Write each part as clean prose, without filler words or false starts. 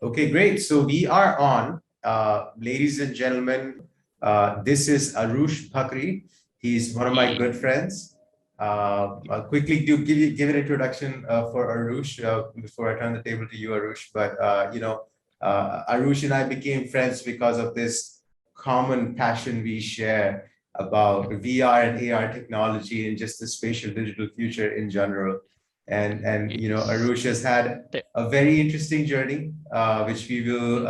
Okay, great. So we are on, ladies and gentlemen. This is Aroosh Bhakri. He's one of my Yeah, good friends. I'll quickly give an introduction for Aroosh before I turn the table to you, Aroosh. But Aroosh and I became friends because of this common passion we share about VR and AR technology and just the spatial digital future in general. And yes. Aroosh has had The- a very interesting journey, which we will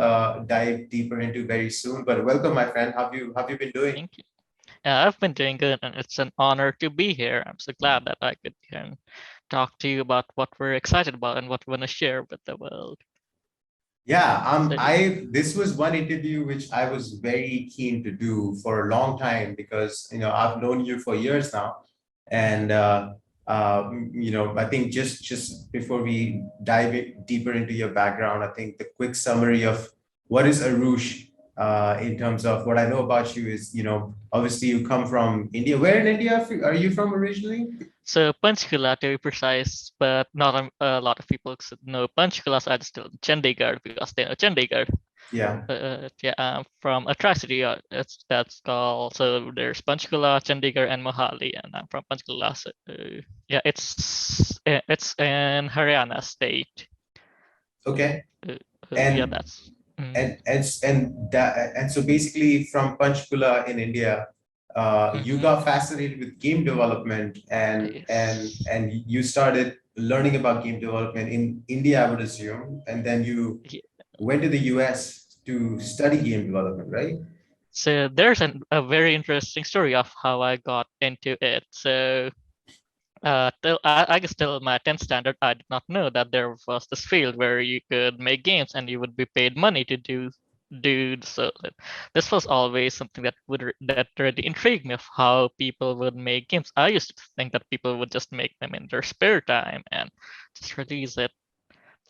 dive deeper into very soon. But welcome, my friend. Have you been doing? Thank you. Yeah, I've been doing good, and it's an honor to be here. I'm so glad that I could talk to you about what we're excited about and what we want to share with the world. Yeah, So, I this was one interview which I was very keen to do for a long time because I've known you for years now, and I think just before we deeper into your background, I think the quick summary of what is Aroosh in terms of what I know about you is obviously you come from India. Where in India are you from originally? so Panchkula to be precise, but not a lot of people know Panchkula, so I just still Chandigarh because they know Chandigarh. Yeah. Yeah, I'm from a tri-city. That's called. So there's Panchkula, Chandigarh, and Mohali, and I'm from Panchkula. So, yeah, it's in Haryana state. Uh, Okay. yeah, And that's. Mm, and so basically from Panchkula in India, you mhm. got fascinated with game development Yes. and you started learning about game development in India, I would assume, and then you Yeah. went to the US to study game development, right? So there's a very interesting story of how I got into it. So I guess till my 10th standard, I did not know that there was this field where you could make games and you would be paid money to do so. This was always something that really intrigued me of how people would make games. I used to think that people would just make them in their spare time and just release it.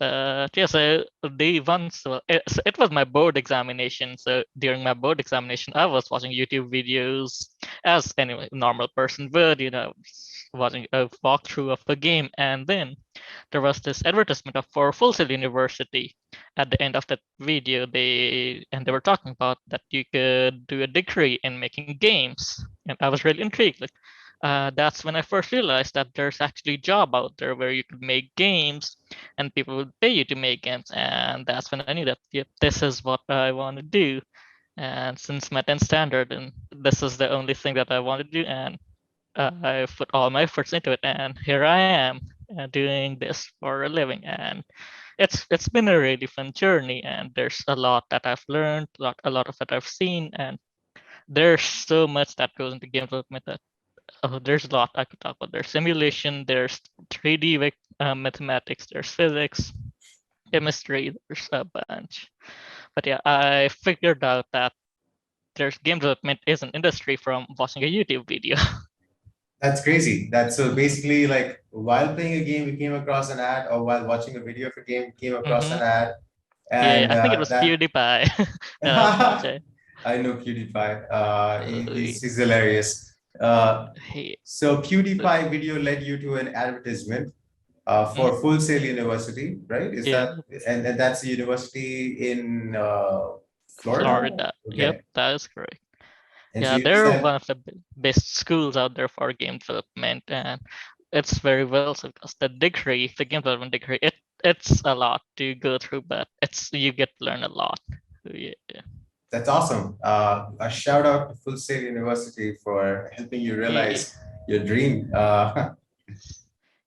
Yeah, so the once well, it was my board examination. So during my board examination, I was watching YouTube videos as any normal person would, watching a walkthrough of the game, and then there was this advertisement of for Full Sail University. At the end of that video, they were talking about that you could do a degree in making games, and I was really intrigued. Like, that's when I first realized that there's actually a job out there where you could make games and people would pay you to make games. And that's when I knew that, yep, this is what I want to do. And since my 10th standard, and this is the only thing that I want to do, and I put all my efforts into it, and here I am doing this for a living. And it's been a really fun journey, and there's a lot that I've learned, a lot of that I've seen, and there's so much that goes into game development that there's a lot I could talk about. There's simulation, there's 3D mathematics, there's physics, chemistry, there's a bunch. But yeah, I figured out that there's game development is an industry from watching a YouTube video. That's crazy. That's so basically like while playing a game, you came across an ad, or while watching a video of a game, came across hmm an ad, Yeah, and I think it was that PewDiePie. No, I apologize. I know PewDiePie. Uh, He's hilarious. Uh, he, so uh, PewDiePie video led you to an advertisement mm, for Full Sail University, right? Is yeah, that and that's a university in Florida? Florida. Yep, Okay. that is correct. And so Yeah, you they're said, one of the best schools out there for game development, and it's very well so because the game development degree, it's a lot to go through, but it's you get to learn a lot. Yeah. that's awesome. A shout out to Full Sail University for helping you Yeah. realize your dream.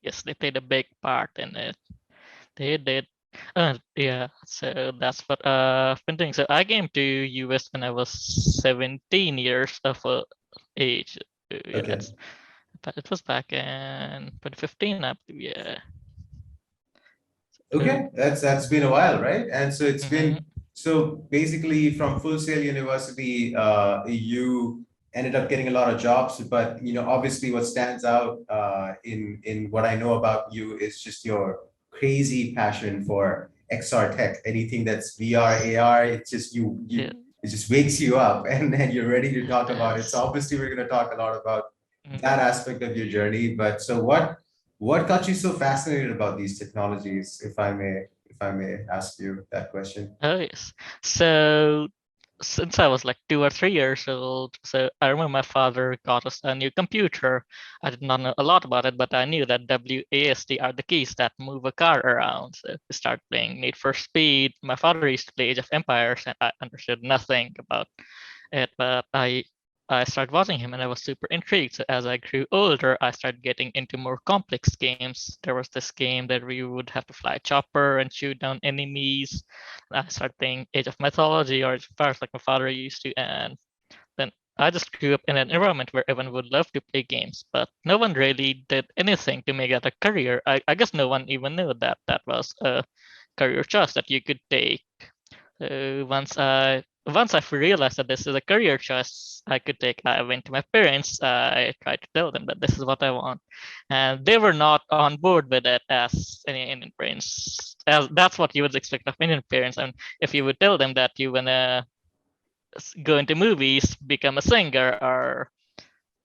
Yes, they played a big part in it. They did. Yeah, so that's what I've been doing. So I came to US when I was 17 years of age. Yeah, Okay. but it was back in 2015, I believe. Yeah. Uh, Okay, that's been a while, right? And so it's mhm. been so basically from Full Sail University, you ended up getting a lot of jobs, but obviously what stands out in what I know about you is just your crazy passion for XR tech. Anything that's VR, Yes. AR, it's just you Yeah. it just wakes you up and then you're ready to talk about it. So Yes. obviously we're going to talk a lot about that Mhm. aspect of your journey. But so what got you so fascinated about these technologies, if I may if I may ask you that question. Oh yes. So since I was like 2 or 3 years old, so I remember my father got us a new computer. I did not know a lot about it, but I knew that WASD are the keys that move a car around. So we started playing Need for Speed. My father used to play Age of Empires, and I understood nothing about it, but I started watching him and I was super intrigued. So as I grew older, I started getting into more complex games. There was this game that we would have to fly a chopper and shoot down enemies. I started playing Age of Mythology or Age of Empires like my father used to, and then I just grew up in an environment where everyone would love to play games, but no one really did anything to make it a career. I guess no one even knew that that was a career choice that you could take. Once I realized that this is a career choice I could take, I went to my parents. I tried to tell them that this is what I want, and they were not on board with it as any Indian parents. As that's what you would expect of Indian parents. And if you would tell them that you wanna go into movies, become a singer, or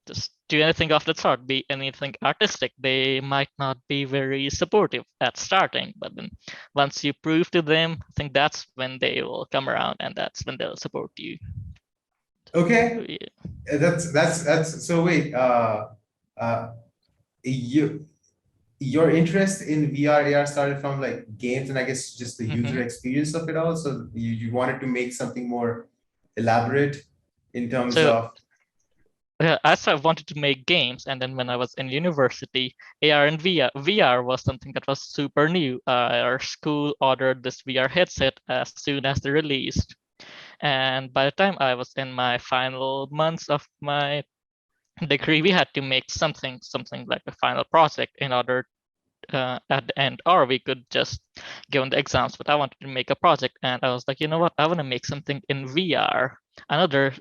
just do anything of that sort, be anything artistic, they might not be very supportive at starting. But then once you prove to them, I think that's when they will come around and that's when they'll support you. Okay, So, yeah. that's so wait, uh, you your interest in VR AR started from like games and I guess just the user Mhm. experience of it all. So you wanted to make something more elaborate in terms So of as I wanted to make games, and then when I was in university, AR and VR was something that was super new. Our school ordered this VR headset as soon as they released. And by the time I was in my final months of my degree, we had to make something like a final project in order at the end, or we could just go on the exams. But I wanted to make a project, and I was like, you know what, I want to make something in VR.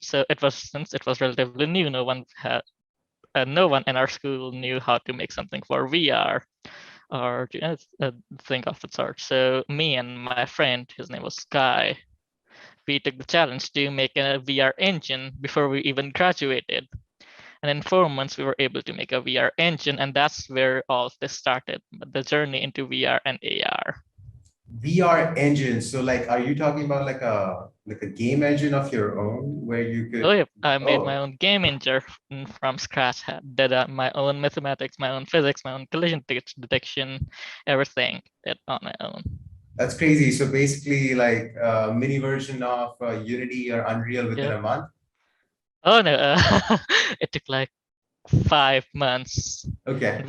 So it was, since it was relatively new, no one in our school knew how to make something for VR or think of the sort. So me and my friend, his name was Sky, we took the challenge to make a VR engine before we even graduated. And in 4 months, we were able to make a VR engine, and that's where all of this started, the journey into VR and AR. VR engines. So like, are you talking about like a game engine of your own where you Oh, could, yeah, I made my oh, own game engine from scratch, did my own mathematics, my own physics, my own collision detection, everything did on my own. that's crazy. So basically like a mini version of Unity or Unreal within Yeah. a month. Oh no, it took like 5 months. Okay.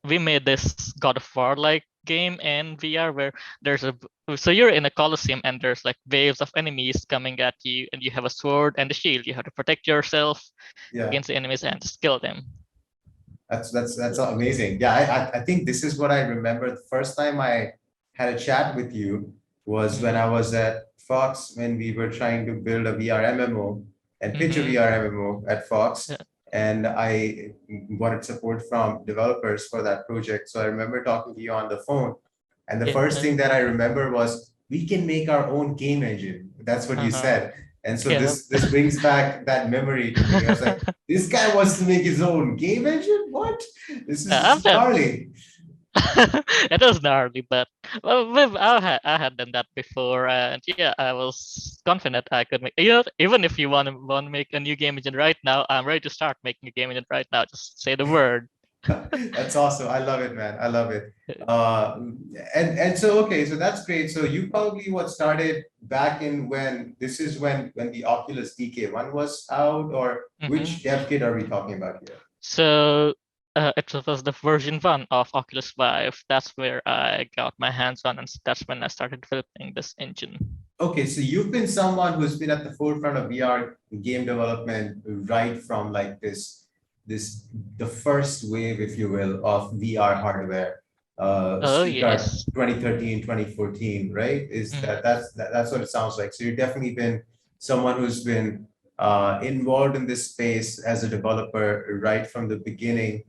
We made this God of War like game in VR where there's a so you're in a coliseum and there's like waves of enemies coming at you and you have a sword and a shield. You have to protect yourself Yeah. against the enemies and just kill them. That's amazing. Yeah, I think this is what I remember. The first time I had a chat with you was when Mm-hmm. I was at Fox when we were trying to build a VR MMO and pitch a Mm-hmm. VR MMO at Fox. Yeah. And I wanted support from developers for that project. So I remember talking to you on the phone. And the first Yeah. thing that I remember was we can make our own game engine. That's what you Uh-huh. said. And so Yeah. this brings back that memory to me. I was like, this guy wants to make his own game engine? What? This I've is done gnarly. it was gnarly, but well, I had done that before, and yeah, I was confident I could make. You know, even if you want to make a new game engine right now, I'm ready to start making a game engine right now. Just say the word. That's awesome. I love it, man. I love it. Uh, and so okay, so that's great. So you probably what started back in when this is when the Oculus DK1 was out, or Hmm. which dev kit are we talking about here? So it was the version 1 of Oculus 5. That's where I got my hands on, and that's when I started developing this engine. Okay, so you've been someone who's been at the forefront of VR game development right from like this the first wave, if you will, of VR hardware. Oh Start yes. 2013, 2014, right? Is Mhm. that's what it sounds like. So you've definitely been someone who's been involved in this space as a developer right from the beginning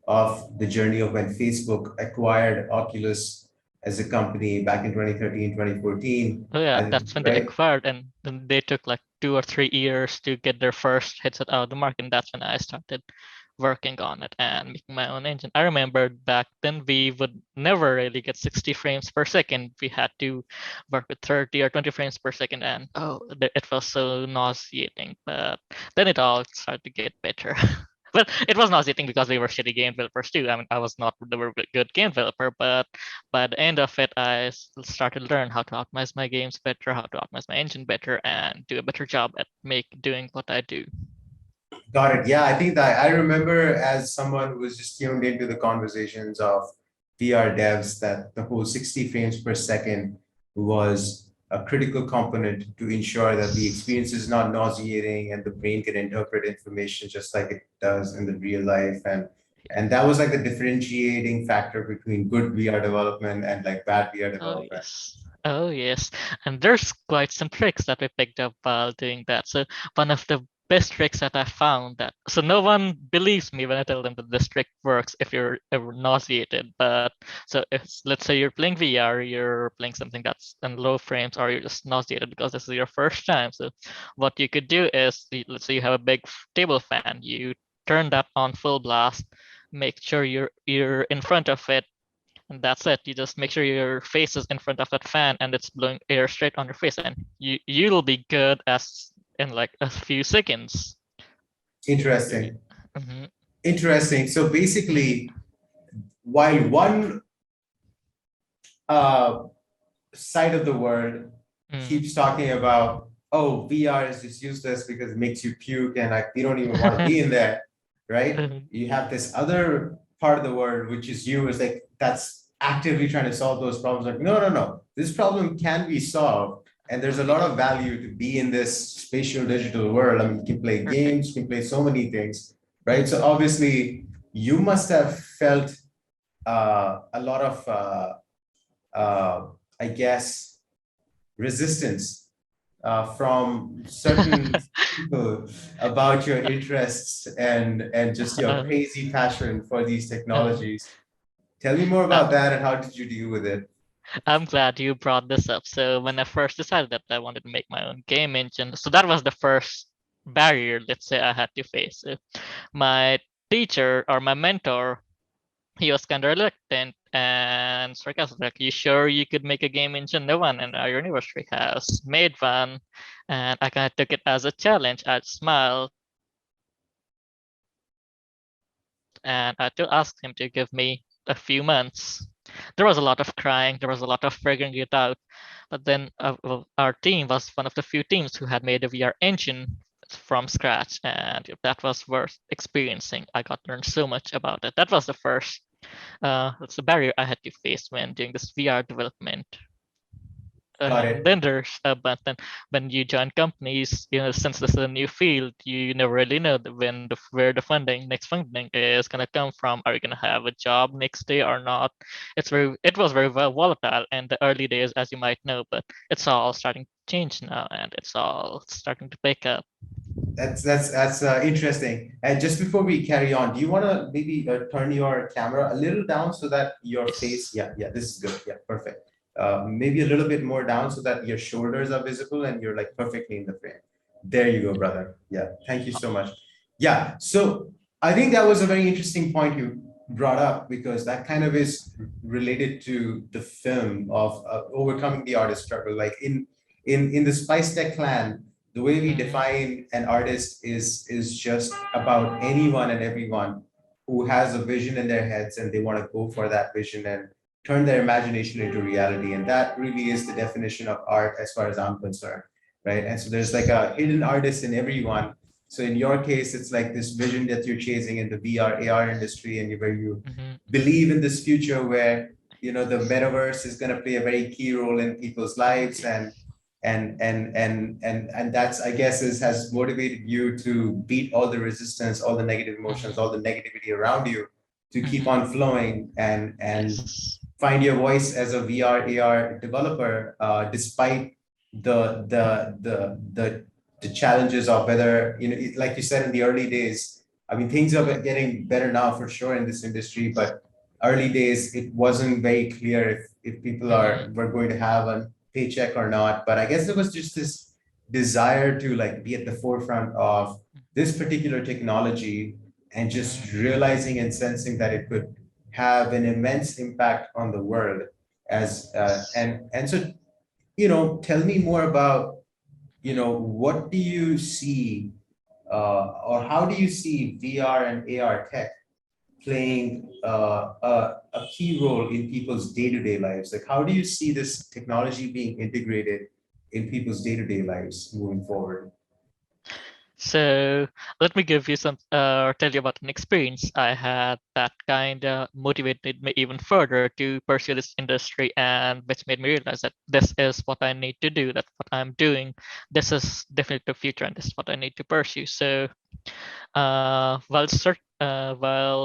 of the journey of when Facebook acquired Oculus as a company back in 2013, 2014, Oh yeah, and that's when they right. acquired, and then they took like 2 or 3 years to get their first headset out of the market. And that's when I started working on it and making my own engine. I remember back then we would never really get 60 frames per second. We had to work with 30 or 20 frames per second, and it was so nauseating. But then it all started to get better. Well, it was nauseating because we were shitty game developers too. I mean, I was not the very good game developer, but by the end of it, started to learn how to optimize my games better, how to optimize my engine better, and do a better job at doing what I do. Got it. Yeah, I think that I remember as someone who was just tuned into the conversations of VR devs that the whole 60 frames per second was a critical component to ensure that the experience is not nauseating and the brain can interpret information just like it does in the real life. And that was like the differentiating factor between good VR development and like bad VR Oh development. yes. Oh yes. And there's quite some tricks that we picked up while doing that. So one of the best tricks that I found that so no one believes me when I tell them that this trick works if you're ever nauseated. But so if let's say you're playing VR, you're playing something that's in low frames, or you're just nauseated because this is your first time. So what you could do is let's say you have a big table fan, you turn that on full blast, make sure you're in front of it, and that's it. You just make sure your face is in front of that fan and it's blowing air straight on your face, and you'll be good as in like a few seconds. Interesting. Mm-hmm. Interesting. So basically, while one uh, side of the world keeps talking about, oh, VR is just useless because it makes you puke and like you don't even want to be in there, right? You have this other part of the world, which is you, is like that's actively trying to solve those problems. Like, no, no, no, this problem can be solved. And there's a lot of value to be in this spatial digital world. I mean, you can play games, you can play so many things, right? So obviously, you must have felt a lot of I guess, resistance from certain people about your interests and just your crazy passion for these technologies. Tell me more about that and how did you deal with it? I'm glad you brought this up. So when I first decided that I wanted to make my own game engine, so that was the first barrier, let's say, I had to face. My teacher or my mentor, he was kind of reluctant and sarcastic. Like, you sure you could make a game engine? No one in our university has made one. And I kind of took it as a challenge. I smiled and I asked him to give me a few months. There was a lot of crying, there was a lot of figuring it out. But then our team was one of the few teams who had made a VR engine from scratch, and that was worth experiencing. I got to learn so much about it. That was the first that's the barrier I had to face when doing this VR development. Got it. Then there's but then when you join companies, since this is a new field, you never really know when where the next funding is gonna come from. Are you gonna have a job next day or not? It was very well volatile in the early days, as you might know, but it's all starting to change now, and it's all starting to pick up. That's interesting. And just before we carry on, do you want to maybe turn your camera a little down so that your face, yeah, this is good. Yeah, perfect. Maybe a little bit more down so that your shoulders are visible and you're like perfectly in the frame. There you go, brother. Yeah, thank you so much. Yeah, so I think that was a very interesting point you brought up because that kind of is related to the film of overcoming the artist struggle. Like in the Spice Tech clan, the way we define an artist is just about anyone and everyone who has a vision in their heads and they want to go for that vision and turn their imagination into reality. And that really is the definition of art as far as I'm concerned, right? And so there's like a hidden artist in everyone. So in your case, it's like this vision that you're chasing in the VR, AR industry, and where you believe in this future where the metaverse is going to play a very key role in people's lives, and that's, I guess, has motivated you to beat all the resistance, all the negative emotions, all the negativity around you, to keep on flowing and find your voice as a VR AR developer, despite the challenges of whether like you said in the early days. I mean, things are getting better now for sure in this industry, but early days it wasn't very clear if people were going to have a paycheck or not. But I guess there was just this desire to like be at the forefront of this particular technology and just realizing and sensing that it could have an immense impact on the world as and so tell me more about what do you see or how do you see VR and AR tech playing a key role in people's day-to-day lives? Like, how do you see this technology being integrated in people's day-to-day lives moving forward? So let me give you some, tell you about an experience I had that kind of motivated me even further to pursue this industry, and which made me realize that this is what I need to do. That's what I'm doing. This is definitely the future, and this is what I need to pursue. So while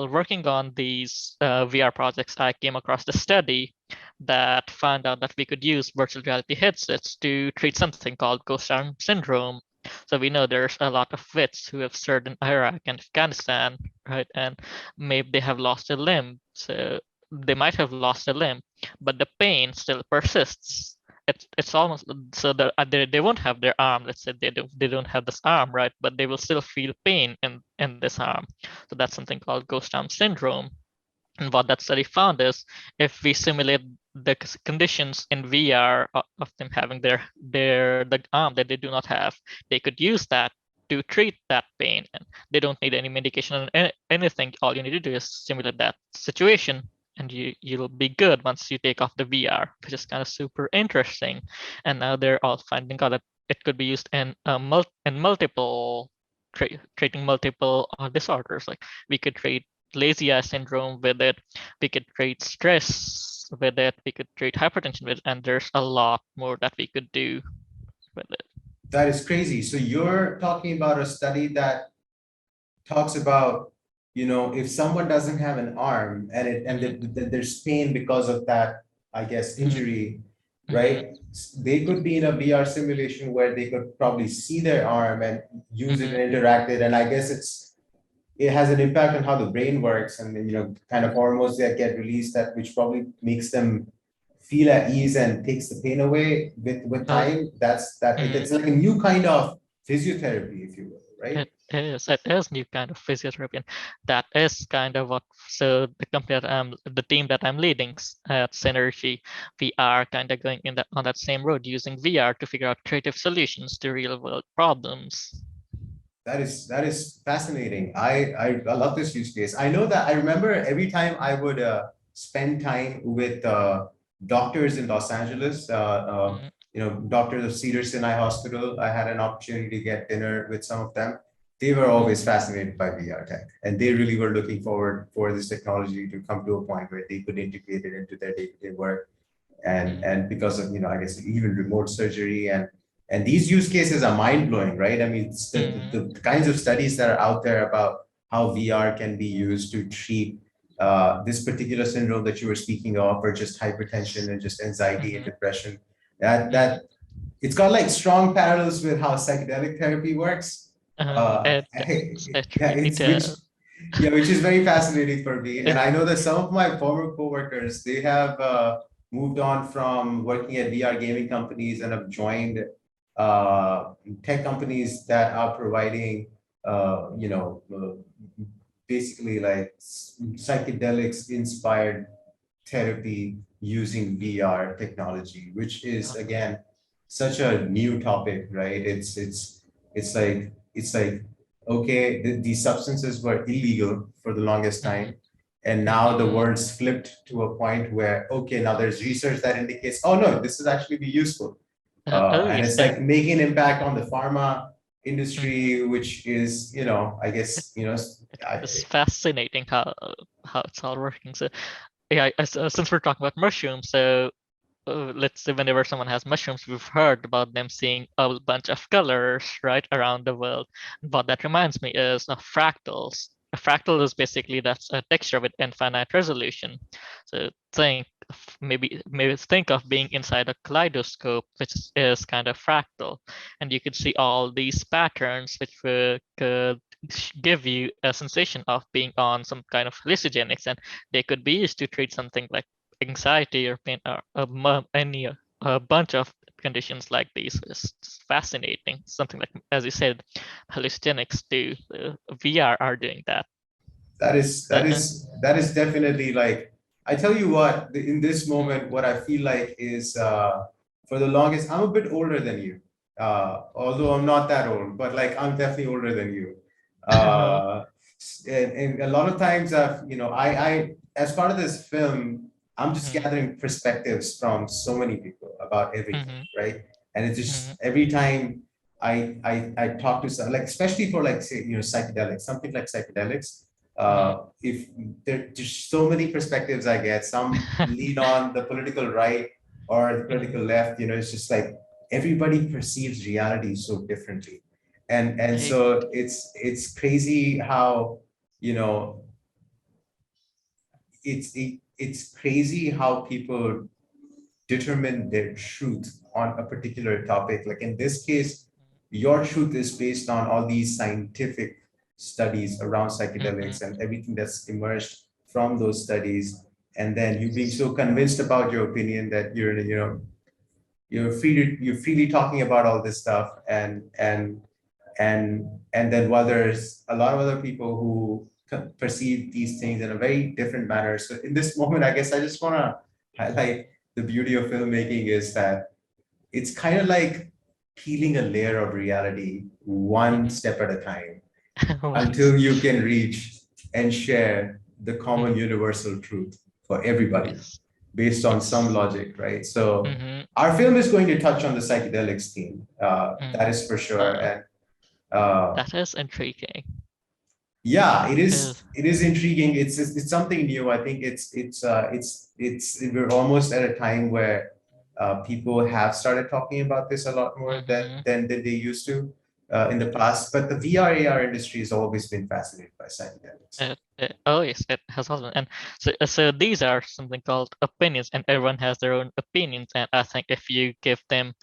working on these VR projects, I came across the study that found out that we could use virtual reality headsets to treat something called ghost arm syndrome. So we know there's a lot of vets who have served in Iraq and Afghanistan, right? And maybe they have lost a limb. So they might have lost a limb, but the pain still persists. It's almost so that they won't have their arm. Let's say they don't have this arm, right? But they will still feel pain in this arm. So that's something called ghost arm syndrome. And what that study found is if we simulate the conditions in VR of them having the arm that they do not have, they could use that to treat that pain, and they don't need any medication or anything. All you need to do is simulate that situation, and you'll be good once you take off the VR, which is kind of super interesting. And now they're all finding out that it could be used in multiple treating multiple disorders. Like we could treat lazy eye syndrome with it, we could treat stress with it, we could treat hypertension with it, and there's a lot more that we could do with it. That is crazy. So you're talking about a study that talks about, if someone doesn't have an arm and there's pain because of that, I guess, injury, right? They could be in a VR simulation where they could probably see their arm and use it and interact it. And I guess it has an impact on how the brain works and kind of hormones that get released that which probably makes them feel at ease and takes the pain away with time. It's like a new kind of physiotherapy, if you will, right? It is new kind of physiotherapy, and that is kind of what. So the team that I'm leading at Synergy, we are kind of going on that same road using VR to figure out creative solutions to real world problems. That is fascinating. I love this use case. I know that I remember every time I would spend time with doctors in Los Angeles, doctors of Cedars-Sinai Hospital. I had an opportunity to get dinner with some of them. They were always fascinated by VR tech, and they really were looking forward for this technology to come to a point where they could integrate it into their day-to-day work. And because of I guess even remote surgery and these use cases are mind-blowing, right? I mean, it's the kinds of studies that are out there about how VR can be used to treat this particular syndrome that you were speaking of, or just hypertension and just anxiety and depression. That it's got like strong parallels with how psychedelic therapy works. It Yeah, really does. which is very fascinating for me. And I know that some of my former coworkers, they have moved on from working at VR gaming companies and have joined tech companies that are providing, basically like psychedelics inspired therapy using VR technology, which is again such a new topic, right? It's like okay, these substances were illegal for the longest time, and now the world's flipped to a point where okay, now there's research that indicates oh no, this is actually be useful, Oh and yes, it's like making an impact on the pharma mhm. industry, which is I guess It's fascinating how it's all working. So yeah, since we're talking about mushrooms, so let's say whenever someone has mushrooms, we've heard about them seeing a bunch of colors right around the world. What that reminds me is of fractals. A fractal is basically that's a texture with infinite resolution. So maybe think of being inside a kaleidoscope, which is kind of fractal, and you could see all these patterns, which could give you a sensation of being on some kind of hallucinogenics, and they could be used to treat something like anxiety or pain or a bunch of conditions like these. Is fascinating. Something like, as you said, hallucinogenics do. VR are doing that. Uh, that is definitely like, I tell you what, in this moment, what I feel like is for the longest, I'm a bit older than you. Although I'm not that old, but like I'm definitely older than you. Uh, and a lot of times I as part of this film, I'm just mhm, gathering perspectives from so many people about everything, mhm, right? And it's mhm, just every time I talk to some, like, especially for like, say, psychedelics, something like psychedelics. mhm. If there's so many perspectives I get, some lean on the political right or the political Mhm. left, it's just like everybody perceives reality so differently. And I so it's crazy how, you know, it's crazy how people determine their truth on a particular topic. Like in this case, your truth is based on all these scientific studies around mhm. psychedelics and everything that's emerged from those studies. And then you being so convinced about your opinion that you're freely talking about all this stuff, and then while there's a lot of other people who perceive these things in a very different manner. So in this moment, I guess I just want to highlight the beauty of filmmaking is that it's kind of like peeling a layer of reality one Mhm. step at a time Once. until you can reach and share the common Mhm. universal truth for everybody Yes. based on some Yes. logic, right? So Mhm. our film is going to touch on the psychedelics theme, that Mhm. is for sure. Uh, And uh, that is intriguing. yeah, it Because is. It is intriguing. It's something new. I think it's we're almost at a time where people have started talking about this a lot more mhm. than they used to in the Yes. past. But the VR AR industry has always been fascinated by psychedelics. Oh yes, it has also, and so these are something called opinions, and everyone has their own opinions. And I think if you give them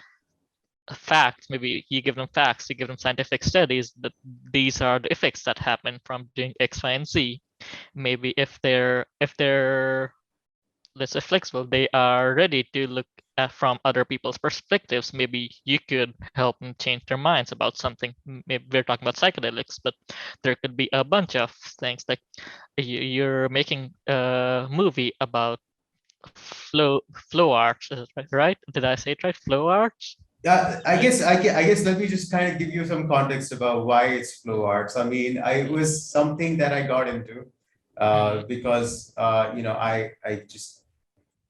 facts, maybe you give them facts, you give them scientific studies that these are the effects that happen from doing X, Y, and Z. Maybe if they're let's say flexible, they are ready to look at from other people's perspectives. Maybe you could help them change their minds about something. Maybe we're talking about psychedelics, but there could be a bunch of things like you're making a movie about flow arts, right? Did I say it right? Flow arts, right? I guess let me just kind of give you some context about why it's flow arts. I mean, it Mm-hmm. was something that I got into because I just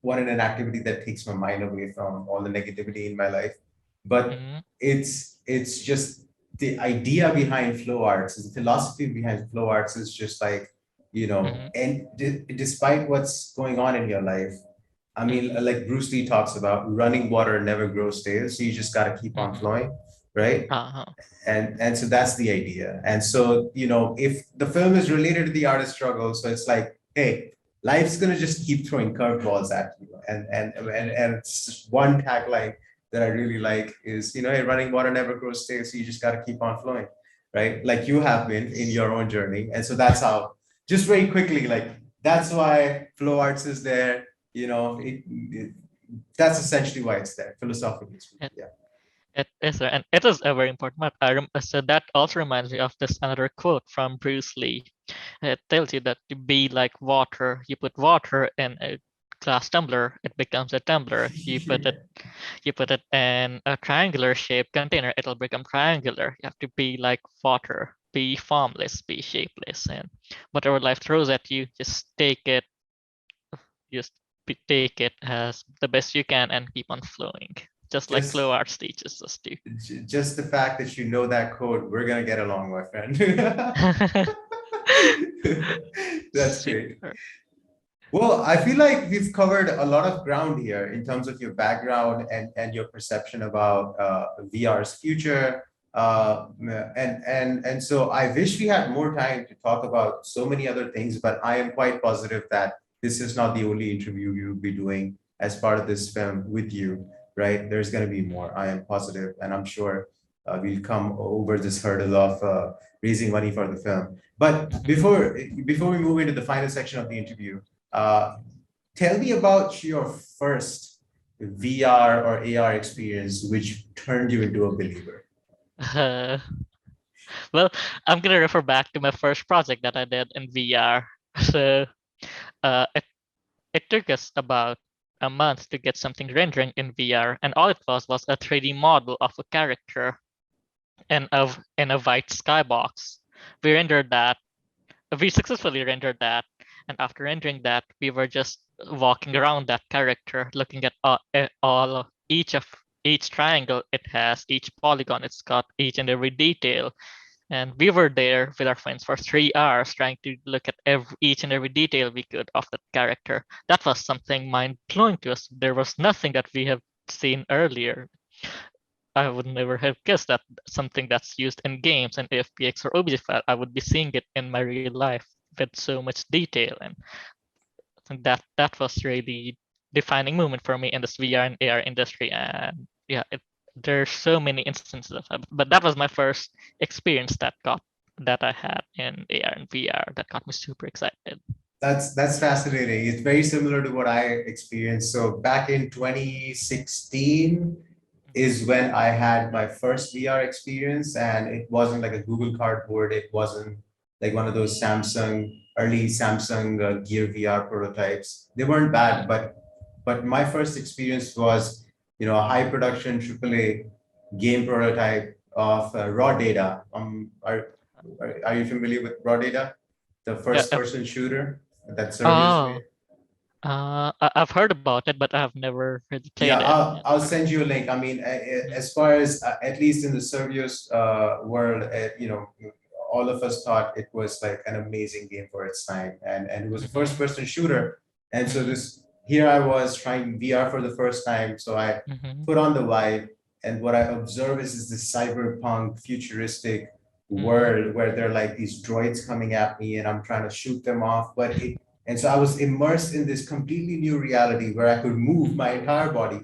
wanted an activity that takes my mind away from all the negativity in my life. But Mm-hmm. it's just the idea behind flow arts, is the philosophy behind flow arts is just like, Mm-hmm. and despite what's going on in your life, I mean, Mm-hmm. like Bruce Lee talks about, running water never grows stale. So you just got to keep on Mm-hmm. flowing, right? Uh-huh. And so that's the idea. And so, if the film is related to the artist struggle, so it's like, hey, life's gonna just keep throwing curveballs at you. Mm-hmm. And it's just one tagline that I really like is, hey, running water never grows stale, so you just gotta keep on flowing, right? Like you have been in Yes. your own journey. And so that's how, just very quickly, like that's why flow arts is there. That's essentially why it's there, philosophically speaking. Yeah. It is, and it is a very important map. So that also reminds me of this another quote from Bruce Lee. It tells you that to be like water, you put water in a glass tumbler, it becomes a tumbler. You put it in a triangular shaped container, it'll become triangular. You have to be like water, be formless, be shapeless, and whatever life throws at you, just take it as the best you can and keep on flowing. Just like flow just arts teaches us to. just the fact that you know that code, we're gonna get along, my friend. That's great. Super. Well, I feel like we've covered a lot of ground here in terms of your background and your perception about VR's future. And so I wish we had more time to talk about so many other things, but I am quite positive that this is not the only interview you'll be doing as part of this film with you, right? There's going to be more. I am positive, and I'm sure we'll come over this hurdle of raising money for the film. But Mhm. before we move into the final section of the interview, uh, tell me about your first VR or AR experience, which turned you into a believer. Uh, Well, I'm gonna refer back to my first project that I did in VR. So it took us about a month to get something rendering in VR, and all it was a 3D model of a character in a white skybox. We rendered that. We successfully rendered that, and after rendering that, we were just walking around that character, looking at each triangle it has, each polygon it's got, each and every detail. And we were there with our friends for 3 hours trying to look at each and every detail we could of that character. That was something mind blowing to us. There was nothing that we have seen earlier. I would never have guessed that something that's used in games and FPX or OBJ file, I would be seeing it in my real life with so much detail. And I think that was really defining moment for me in this VR and AR industry. And yeah, there's so many instances of that. But that was my first experience that I had in AR and VR that got me super excited. That's fascinating. It's very similar to what I experienced. So back in 2016 is when I had my first VR experience, and it wasn't like a Google Cardboard. It wasn't like one of those early Samsung Gear VR prototypes. They weren't bad, but my first experience was, a high production AAA game prototype of raw data. Are you familiar with raw data? The Yeah. first person shooter that Servius Oh, made. I've heard about it, but I've never really Yeah, played it. I'll send you a link. I mean, as far as at least in the Servius world, all of us thought it was like an amazing game for its time, and it was a Mhm, first person shooter. And so mhm, this here I was trying VR for the first time. So I mhm, put on the Vive, and what I observe is this cyberpunk futuristic mhm, world where there are like these droids coming at me, and I'm trying to shoot them off, but it and so I was immersed in this completely new reality where I could move mhm. my entire body.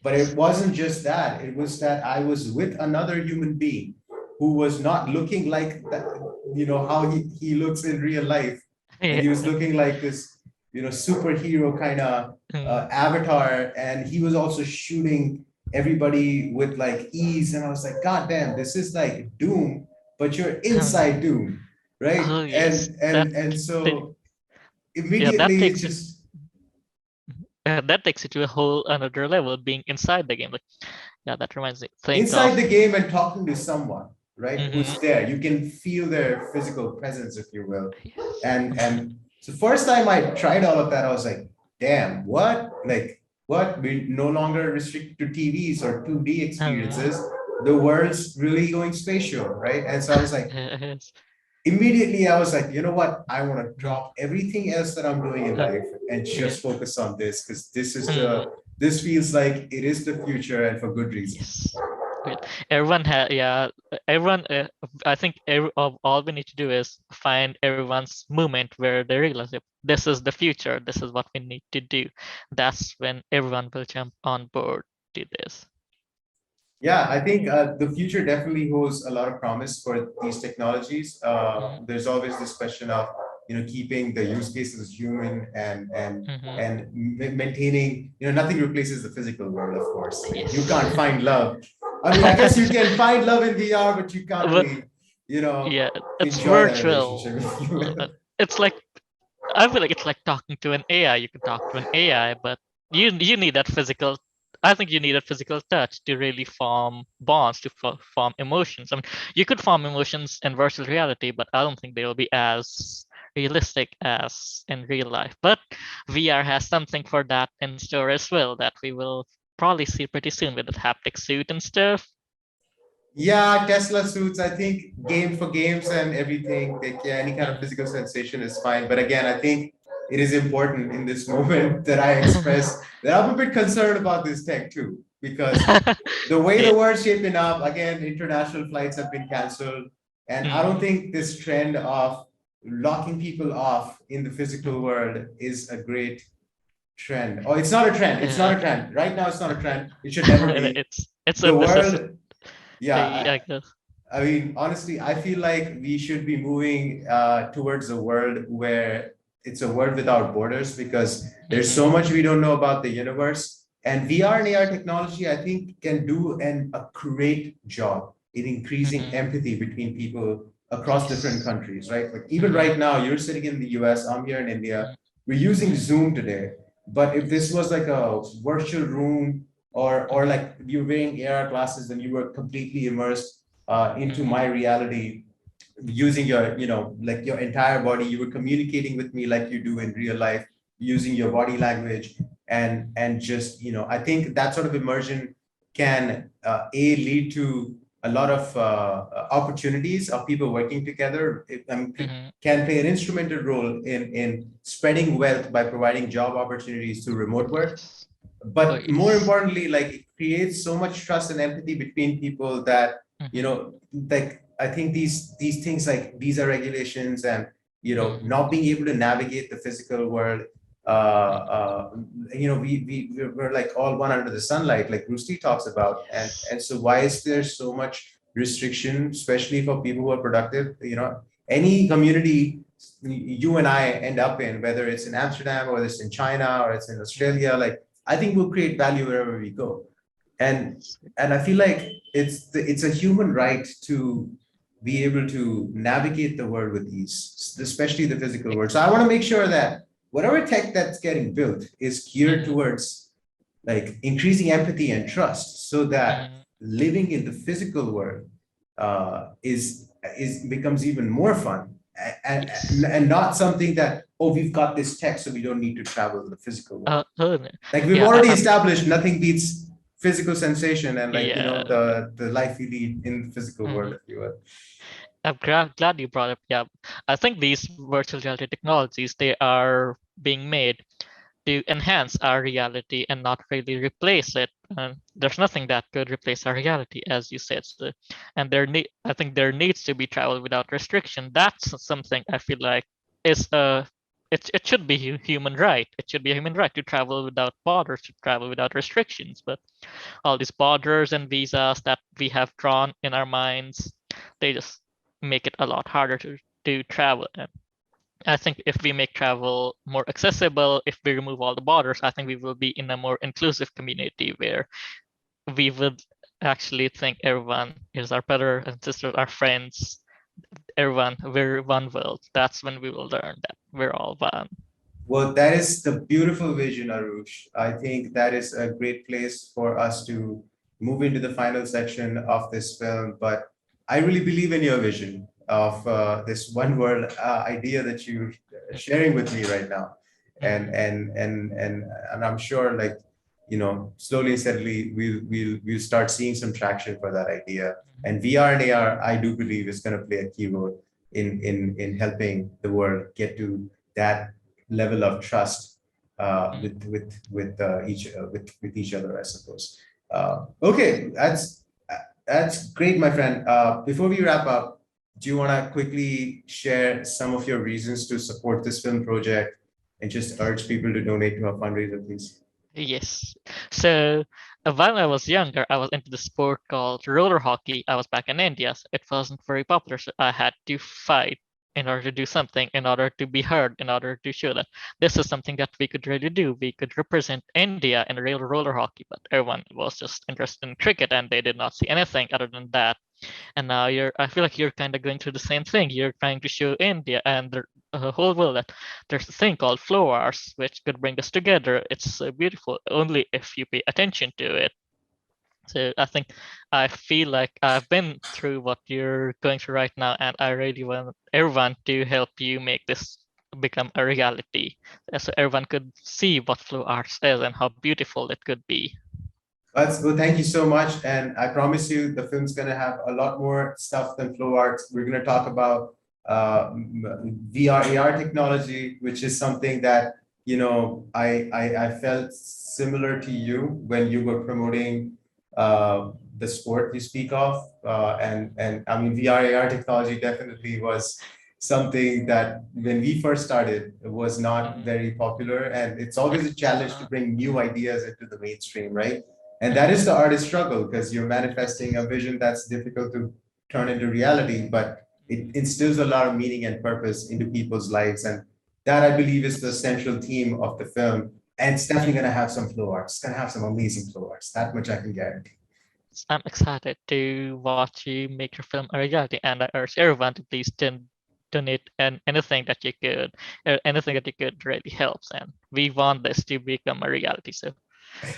But it Yes. wasn't just that, it was that I was with another human being who was not looking like that, how he looks in real life. And Yeah. he was looking like this, superhero kind of Mm, avatar. And he was also shooting everybody with like ease. And I was like, God damn, this is like Doom, but you're inside Doom, right? oh yes, And th- so yeah, immediately it just that takes it to a whole another level, being inside the game. Like, yeah, that reminds me. Think inside of. the game and talking to someone, right, Mhm, who's there. You can feel their physical presence, if you will. yes. And so first time I tried all of that, I was like, damn, what? Like, what? We no longer restricted to TVs or 2D Mhm. experiences. The world's really going spatial, right? And so I was like, Yes. immediately I was like, you know what? I want to Mhm. drop everything else that I'm doing in Uh, life and yeah. just focus on this because Mm, this feels like it is the future and for good reason. yes. Great. Everyone had, yeah, everyone, I think all we need to do is find everyone's moment where they realize if this is the future, this is what we need to do. That's when everyone will jump on board to this. Yeah, I think the future definitely holds a lot of promise for these technologies. Mhm, There's always this question of keeping the use cases human mhm. and maintaining nothing replaces the physical world, of course. Like you Yes. can't find love. I mean, I guess you can find love in VR, but you can't But really yeah, it's enjoy that relationship. virtual. If you will. It's like I feel like it's like talking to an AI. You can talk to an AI, but you need that physical. I think you need a physical touch to really form bonds, to form emotions. I mean, you could form emotions in virtual reality, but I don't think they will be as realistic as in real life. But VR has something for that in store as well that we will probably see pretty soon with the haptic suit and stuff. Yeah, Tesla suits, I think game for games and everything, like yeah, any kind of Mhm. physical sensation is fine. But again, I think it is important in this moment that I express that I'm a bit concerned about this tech too, because the way Yeah. the world's shaping up, again, international flights have been canceled. And I don't Mhm. think this trend of locking people off in the physical Mhm. world is a great trend. Oh, it's not a trend. It's not Yeah. a trend. Right now, it's not a trend. It should never be. It's a The necessity, world, yeah, I guess. I mean, honestly, I feel like we should be moving towards a world where it's a world without borders because there's so Mhm. much we don't know about the universe. And VR and AR technology, I think, can do a great job. in increasing empathy between people across different Yes. countries, right? Like even right now, you're sitting in the US, I'm here in India, we're using Zoom today. But if this was like a virtual room or like you're wearing AR glasses and you were completely immersed into my reality, using your, like your entire body, you were communicating with me like you do in real life, using your body language and just, I think that sort of immersion can lead to a lot of opportunities of people working together. Can play an instrumental role in spreading wealth by providing job opportunities through remote work. Yes. Oh, But more yes. importantly, like it creates so much trust and empathy between people that, like I think these things like visa regulations and not being able to navigate the physical world, we're like all one under the sunlight, like Bruce Lee talks about. and Yes. and so why is there so much restriction, especially for people who are productive? Any community you and I end up in, whether it's in Amsterdam or it's in China or it's in Australia, like I think we'll create value wherever we go. And and I feel like it's a human right to be able to navigate the world with ease, especially the physical world. So I want to make sure that whatever tech that's getting built is geared towards like increasing empathy and trust, so that living in the physical world is becomes even more fun, Yes. and not something that, oh, we've got this tech so we don't need to travel to the physical world. Oh, no. Like we've Yeah, already established nothing beats physical sensation and like yeah. the life you lead in the physical world, Mhm. if you will. I'm glad you brought up. Yeah, I think these virtual reality technologies, they are being made to enhance our reality and not really replace it. There's nothing that could replace our reality, as you said. So, and I think there needs to be travel without restriction. That's something I feel like is it should be human right. It should be a human right to travel without borders, to travel without restrictions. But all these borders and visas that we have drawn in our minds, they just make it a lot harder to travel. And I think if we make travel more accessible, if we remove all the borders, I think we will be in a more inclusive community where we would actually think everyone is our brother and sister, our friends, everyone, we're one world. That's when we will learn that we're all one. Well, that is the beautiful vision, Arush. I think that is a great place for us to move into the final section of this film. But I really believe in your vision of this one world idea that you're sharing with me right now. And I'm sure, like, slowly and steadily we'll start seeing some traction for that idea. And VR and AR, I do believe, is going to play a key role in helping the world get to that level of trust with each other, I suppose. Okay, that's great, my friend. Before we wrap up, do you want to quickly share some of your reasons to support this film project and just urge people to donate to our fundraiser, please? Yes. So while I was younger, I was into the sport called roller hockey. I was back in India. So it wasn't very popular. So I had to fight in order to do something, in order to be heard, in order to show that this is something that we could really do. We could represent India in real roller hockey, but everyone was just interested in cricket and they did not see anything other than that. And now I feel like you're kind of going through the same thing. You're trying to show India and the whole world that there's a thing called flow arts which could bring us together. It's beautiful only if you pay attention to it. So I feel like I've been through what you're going through right now, and I really want everyone to help you make this become a reality, so everyone could see what flow arts is and how beautiful it could be. Well, thank you so much. And I promise you, the film's going to have a lot more stuff than flow arts. We're going to talk about VR, AR technology, which is something that, I felt similar to you when you were promoting the sport you speak of. And I mean, VR, AR technology definitely was something that when we first started was not very popular. And it's always a challenge to bring new ideas into the mainstream, right? And that is the artist struggle, because you're manifesting a vision that's difficult to turn into reality, but it instills a lot of meaning and purpose into people's lives. And that, I believe, is the central theme of the film. And it's definitely going to have some flow arts. It's going to have some amazing flow arts. That much I can guarantee. I'm excited to watch you make your film a reality, and I urge everyone to please donate and anything that you could, anything that you could really helps. And we want this to become a reality. So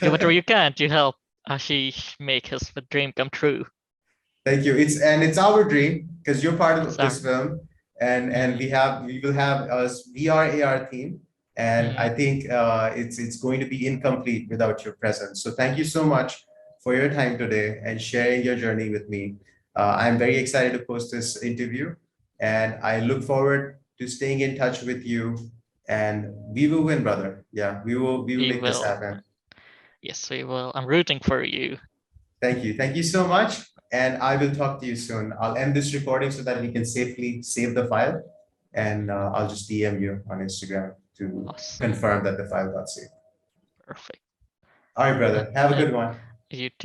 do whatever you can to help Ashish make his dream come true. Thank you. It's our dream because you're part of Sorry. this film, and Mm, we will have a VR AR team, and I mm, think it's going to be incomplete without your presence. So thank you so much for your time today and sharing your journey with me. I'm very excited to post this interview, and I look forward to staying in touch with you. And we will win, brother. Yeah, we will we make this will. happen. Yes, we will. I'm rooting for you. Thank you. Thank you so much. And I will talk to you soon. I'll end this recording so that we can safely save the file. And I'll just DM you on Instagram to Awesome. confirm that the file got saved. Perfect. All right, Uh, brother. Have a uh, good one. you